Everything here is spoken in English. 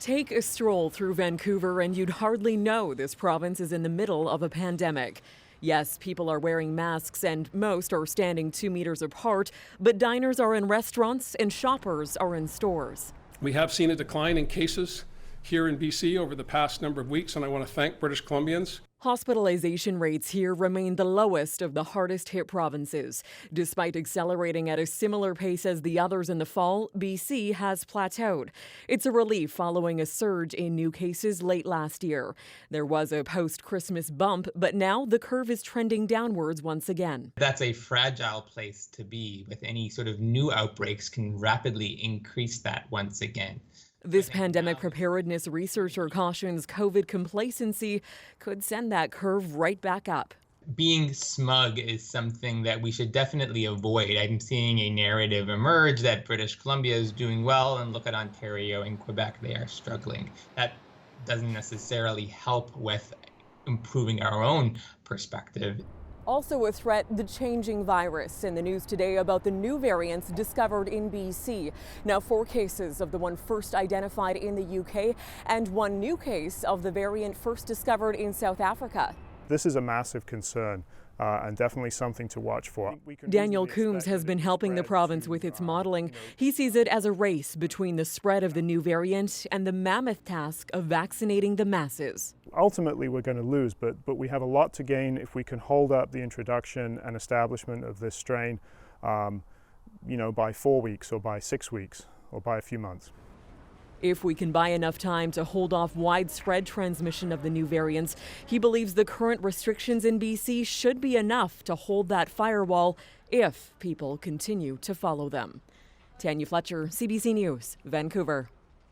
Take a stroll through Vancouver and you'd hardly know this province is in the middle of a pandemic. Yes, people are wearing masks and most are standing 2 meters apart, but diners are in restaurants and shoppers are in stores. We have seen a decline in cases here in BC over the past number of weeks, and I want to thank British Columbians. Hospitalization rates here remain the lowest of the hardest hit provinces. Despite accelerating at a similar pace as the others in the fall, BC has plateaued. It's a relief following a surge in new cases late last year. There was a post-Christmas bump, but now the curve is trending downwards once again. That's a fragile place to be. With any sort of new outbreaks can rapidly increase that once again. This pandemic preparedness researcher cautions COVID complacency could send that curve right back up. Being smug is something that we should definitely avoid. I'm seeing a narrative emerge that British Columbia is doing well, and look at Ontario and Quebec, they are struggling. That doesn't necessarily help with improving our own perspective. Also a threat, the changing virus. In the news today about the new variants discovered in BC. Now 4 cases of the one first identified in the UK and 1 new case of the variant first discovered in South Africa. This is a massive concern and definitely something to watch for. Daniel Coombs has been helping the province with its modeling. He sees it as a race between the spread of the new variant and the mammoth task of vaccinating the masses. Ultimately, we're going to lose, but we have a lot to gain if we can hold up the introduction and establishment of this strain, by 4 weeks or by 6 weeks or by a few months. If we can buy enough time to hold off widespread transmission of the new variants, he believes the current restrictions in BC should be enough to hold that firewall if people continue to follow them. Tanya Fletcher, CBC News, Vancouver.